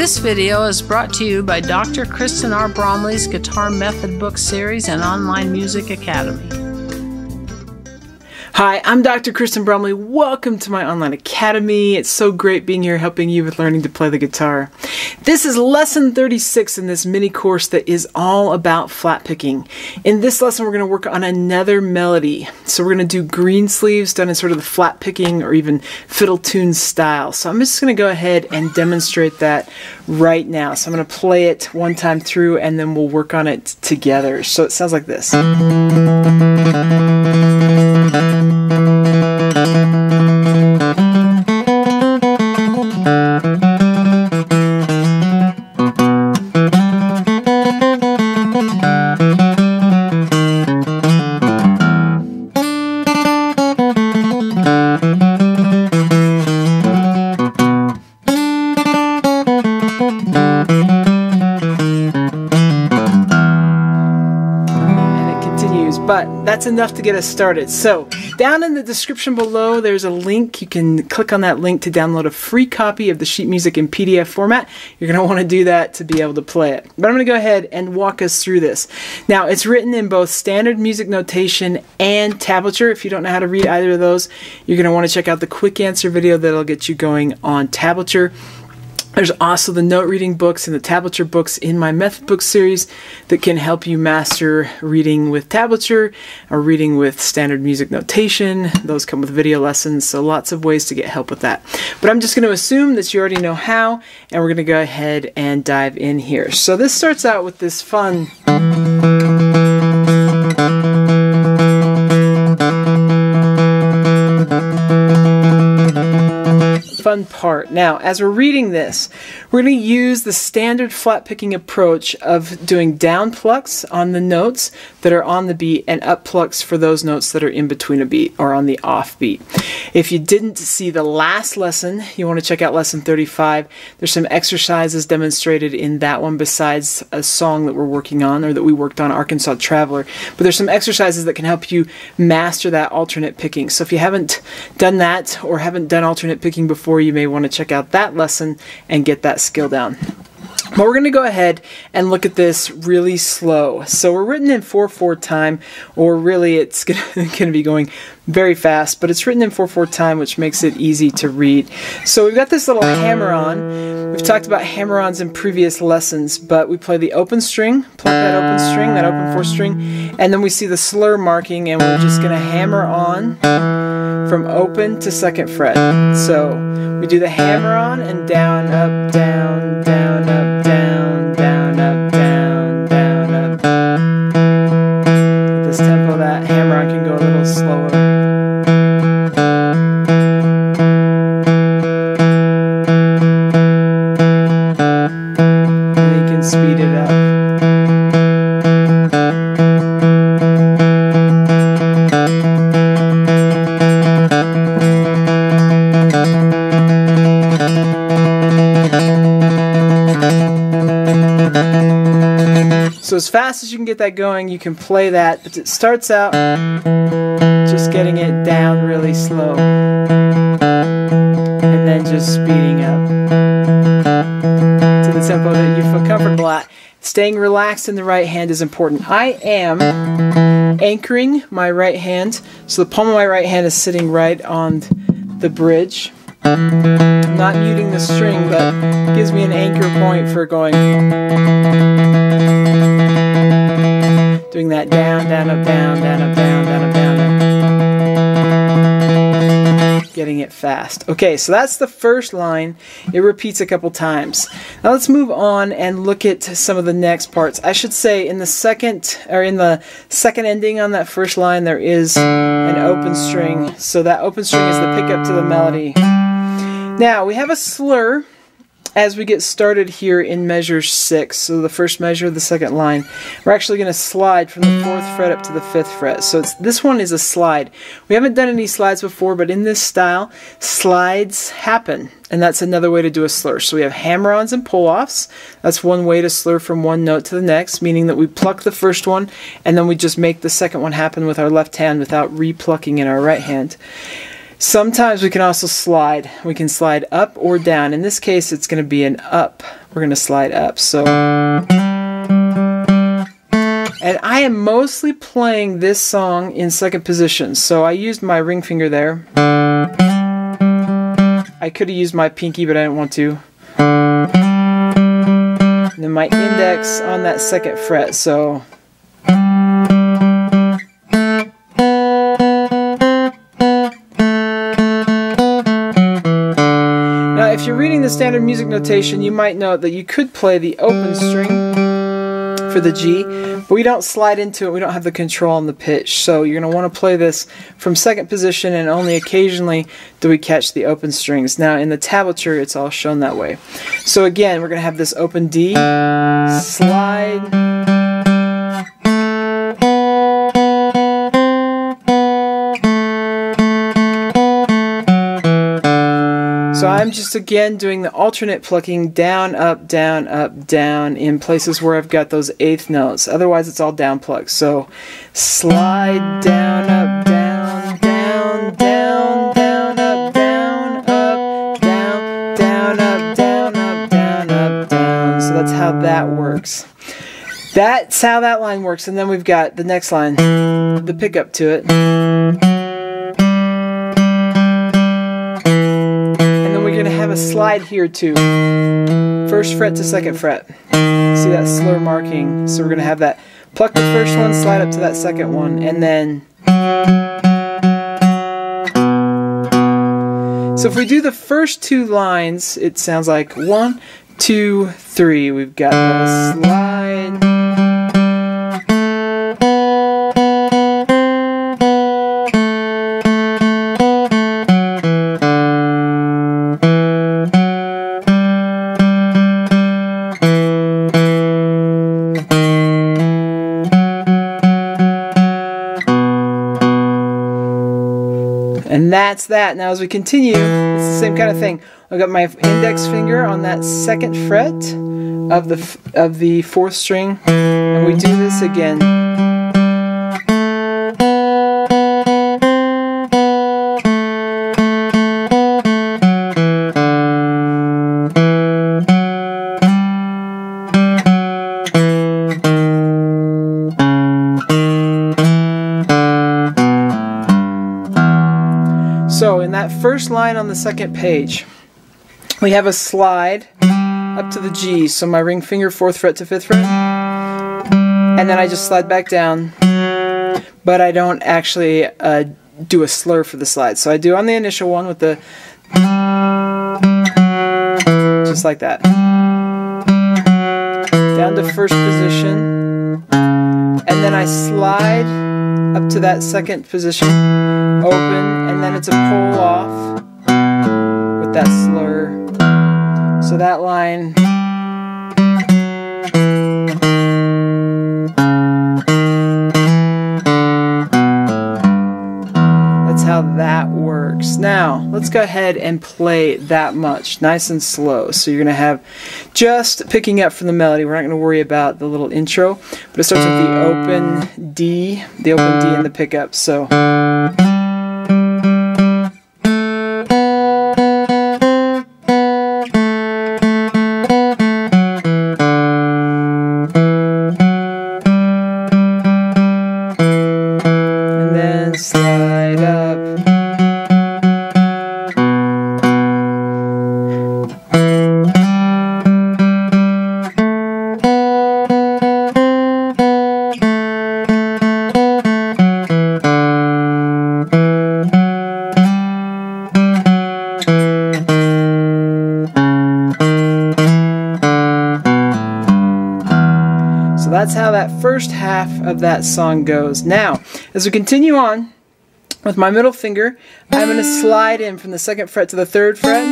This video is brought to you by Dr. Kristen R. Bromley's Guitar Method Book Series and Online Music Academy. Hi, I'm Dr. Kristen Bromley. Welcome to my online academy. It's so great being here helping you with learning to play the guitar. This is lesson 36 in this mini course that is all about flat picking. In this lesson, we're going to work on another melody. So we're going to do Greensleeves done in sort of the flat picking or even fiddle tune style. So I'm just going to go ahead and demonstrate that right now. So I'm going to play it one time through and then we'll work on it together. So it sounds like this. But that's enough to get us started. So down in the description below there's a link. You can click on that link to download a free copy of the sheet music in PDF format. You're going to want to do that to be able to play it. But I'm going to go ahead and walk us through this. Now it's written in both standard music notation and tablature. If you don't know how to read either of those, you're going to want to check out the quick answer video that'll get you going on tablature. There's also the note reading books and the tablature books in my method book series that can help you master reading with tablature or reading with standard music notation. Those come with video lessons, so lots of ways to get help with that. But I'm just going to assume that you already know how, and we're going to go ahead and dive in here. So this starts out with this fun part. Now, as we're reading this, we're going to use the standard flat picking approach of doing down plucks on the notes that are on the beat and up plucks for those notes that are in between a beat or on the off beat. If you didn't see the last lesson, you want to check out lesson 35. There's some exercises demonstrated in that one besides a song that we're working on or that we worked on, Arkansas Traveler. But there's some exercises that can help you master that alternate picking. So if you haven't done that or haven't done alternate picking before, you may want to check out that lesson and get that skill down. But we're going to go ahead and look at this really slow. So we're written in 4/4 time, or really it's going to be going very fast, but it's written in 4/4 time, which makes it easy to read. So we've got this little hammer-on. We've talked about hammer-ons in previous lessons, but we play the open string, pluck that open string, that open 4 string, and then we see the slur marking, and we're just going to hammer on from open to 2nd fret. So we do the hammer-on and down, up, down, down, up, down, down, up, down, down, up. At this tempo, that hammer-on can go a little slower. And you can speed it up. So as fast as you can get that going, you can play that, but it starts out just getting it down really slow and then just speeding up to the tempo that you feel comfortable at. Staying relaxed in the right hand is important. I am anchoring my right hand, so the palm of my right hand is sitting right on the bridge. I'm not muting the string, but it gives me an anchor point for going. Doing that down, down, up, down, down, up, down, down, up, down, up. Getting it fast. Okay, so that's the first line. It repeats a couple times. Now let's move on and look at some of the next parts. I should say in the second ending on that first line there is an open string. So that open string is the pickup to the melody. Now we have a slur as we get started here in measure 6, so the first measure of the second line. We're actually going to slide from the 4th fret up to the 5th fret. So this one is a slide. We haven't done any slides before, but in this style, slides happen. And that's another way to do a slur. So we have hammer-ons and pull-offs. That's one way to slur from one note to the next, meaning that we pluck the first one, and then we just make the second one happen with our left hand without re-plucking in our right hand. Sometimes we can also slide. We can slide up or down. In this case, it's going to be an up. We're going to slide up. So, and I am mostly playing this song in second position. So I used my ring finger there. I could have used my pinky, but I didn't want to. And then my index on that second fret. So. If you're reading the standard music notation, you might note that you could play the open string for the G, but we don't slide into it. We don't have the control on the pitch. So you're going to want to play this from second position, and only occasionally do we catch the open strings. Now in the tablature, it's all shown that way. So again, we're going to have this open D, slide, so I'm just again doing the alternate plucking down, up, down in places where I've got those eighth notes. Otherwise it's all down plucked. So slide down, up, down, down, down, down, up, down, up, down, down, up, down, up, down, up, down. So that's how that works. That's how that line works. And then we've got the next line, the pickup to it. We're going to have a slide here too. First fret to second fret. See that slur marking? So we're going to have that. Pluck the first one, slide up to that second one, and then. So if we do the first two lines, it sounds like 1, 2, 3. We've got the slide. And that's that. Now as we continue, it's the same kind of thing. I've got my index finger on that second fret of the fourth string, and we do this again. So in that first line on the second page, we have a slide up to the G. So my ring finger, 4th fret to 5th fret. And then I just slide back down. But I don't actually do a slur for the slide. So I do on the initial one with the... just like that. Down to first position. And then I slide up to that second position. Open, and then it's a pull off with that slur. So that line. That's how that works. Now, let's go ahead and play that much, nice and slow. So you're going to have just picking up from the melody. We're not going to worry about the little intro, but it starts with the open D and the pickup. So. Slide up. So that's how that first half of that song goes. Now, as we continue on, with my middle finger, I'm going to slide in from the 2nd fret to the 3rd fret.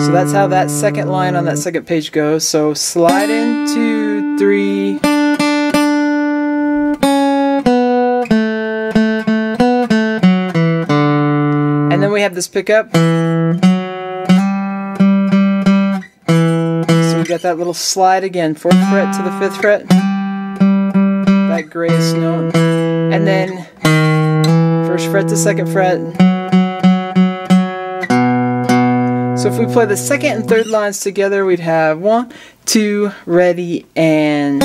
So that's how that second line on that second page goes. So slide in, 2, 3. And then we have this pickup. Got that little slide again, 4th fret to the 5th fret. that greatest note. And then first fret to second fret. So if we play the second and third lines together, we'd have 1, 2, ready, and.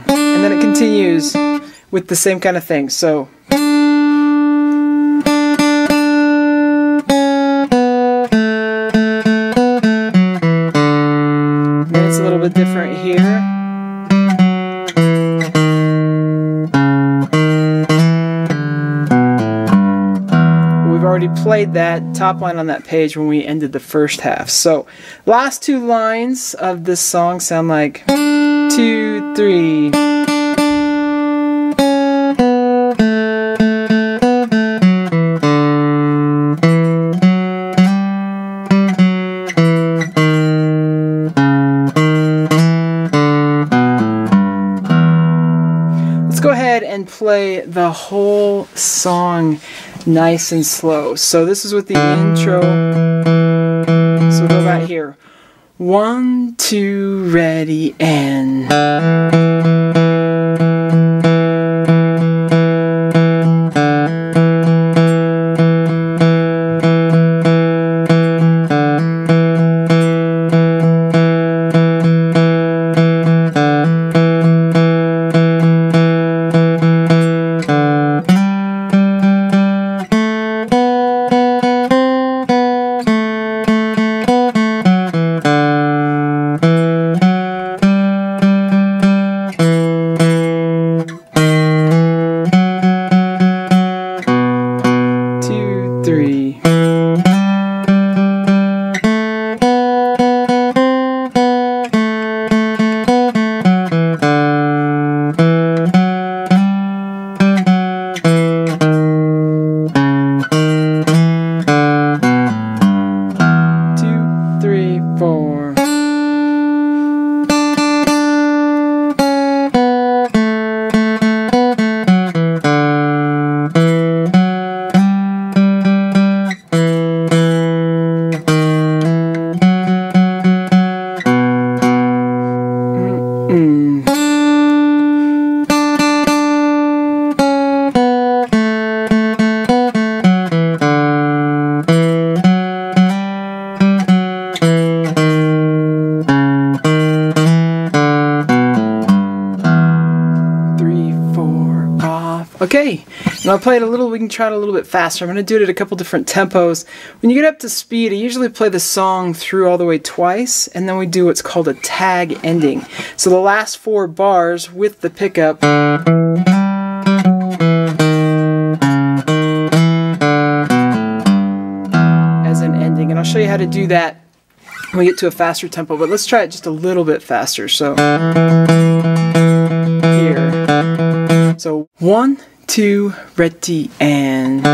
And then it continues with the same kind of thing. So. Different here. We've already played that top line on that page when we ended the first half. So last two lines of this song sound like 2, 3. Go ahead and play the whole song nice and slow. So this is with the intro. So we'll go back here. 1, 2, ready, and. Okay, and I'll play it a little, we can try it a little bit faster. I'm going to do it at a couple different tempos. When you get up to speed, I usually play the song through all the way twice, and then we do what's called a tag ending. So the last 4 bars with the pickup as an ending. And I'll show you how to do that when we get to a faster tempo, but let's try it just a little bit faster. So here. So 1, 2, ready, and.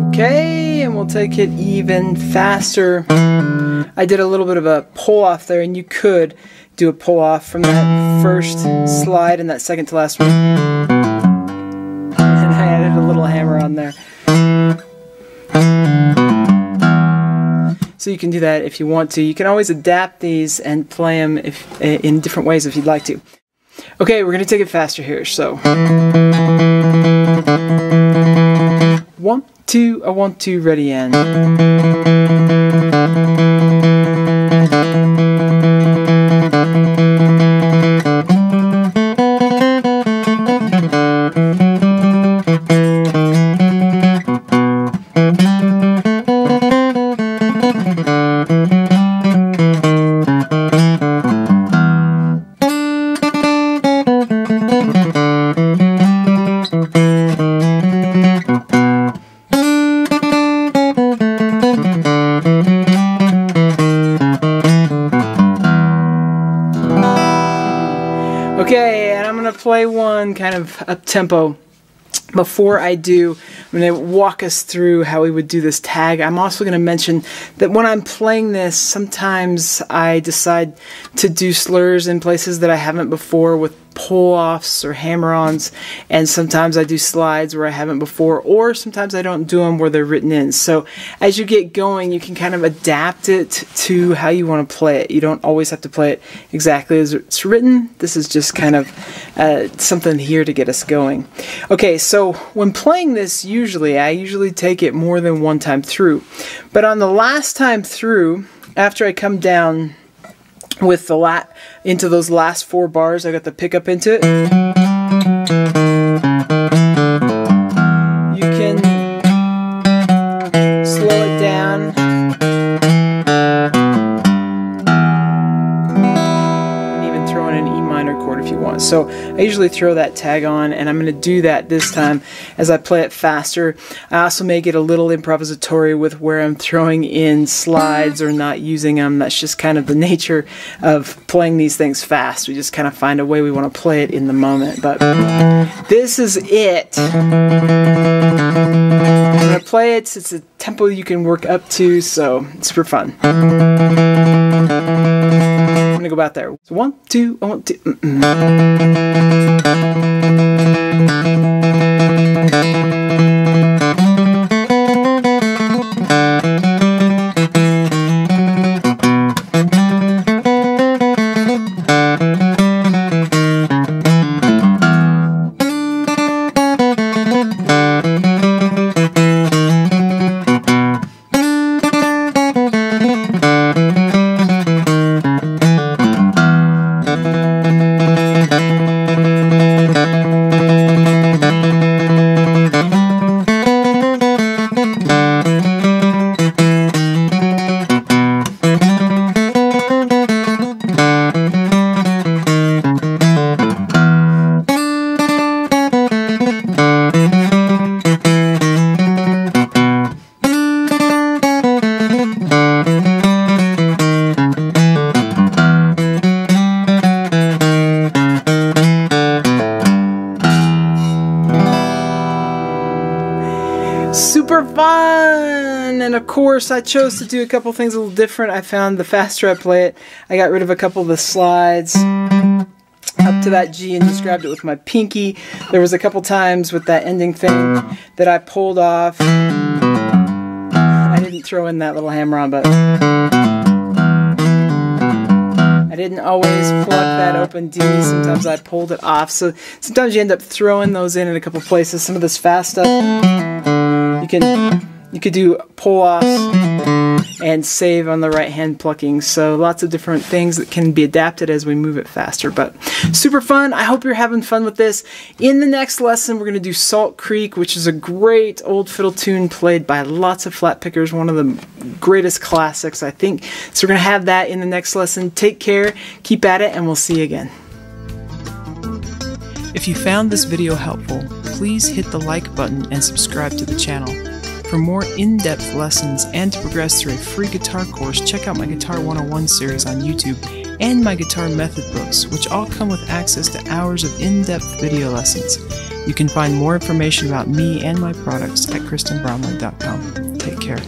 Okay, and we'll take it even faster. I did a little bit of a pull off there, and you could do a pull off from that first slide and that second to last one. And I added a little hammer on there. So you can do that if you want to. You can always adapt these and play them in different ways if you'd like to. Okay, we're going to take it faster here. So 1, 2, I want to, ready, and. Okay, and I'm going to play one kind of up-tempo. Before I do, I'm going to walk us through how we would do this tag. I'm also going to mention that when I'm playing this, sometimes I decide to do slurs in places that I haven't before with pull-offs or hammer-ons, and sometimes I do slides where I haven't before, or sometimes I don't do them where they're written in. So as you get going, you can kind of adapt it to how you want to play it. You don't always have to play it exactly as it's written. This is just kind of something here to get us going. Okay, so when playing this, I usually take it more than one time through. But on the last time through, after I come down with the into those last 4 bars, I got the pickup into it. You can slow it down. And even throw in an E minor chord if you want. So I usually throw that tag on, and I'm going to do that this time as I play it faster. I also make it a little improvisatory with where I'm throwing in slides or not using them. That's just kind of the nature of playing these things fast. We just kind of find a way we want to play it in the moment. But this is it. I'm going to play it. It's a tempo you can work up to, so it's super fun. I'm going to go back there. 1, 2, 1, 2. Super fun! And of course I chose to do a couple things a little different. I found the faster I play it, I got rid of a couple of the slides up to that G and just grabbed it with my pinky. There was a couple times with that ending thing that I pulled off. I didn't throw in that little hammer on, but I didn't always plug that open D. Sometimes I pulled it off. So sometimes you end up throwing those in a couple places. Some of this fast stuff, you could do pull-offs and save on the right hand plucking. So lots of different things that can be adapted as we move it faster. But super fun. I hope you're having fun with this. In the next lesson, we're going to do Salt Creek, which is a great old fiddle tune played by lots of flat pickers. One of the greatest classics, I think. So we're going to have that in the next lesson. Take care, keep at it, and we'll see you again. If you found this video helpful, please hit the like button and subscribe to the channel. For more in-depth lessons and to progress through a free guitar course, check out my Guitar 101 series on YouTube and my guitar method books, which all come with access to hours of in-depth video lessons. You can find more information about me and my products at KristenBromley.com. Take care.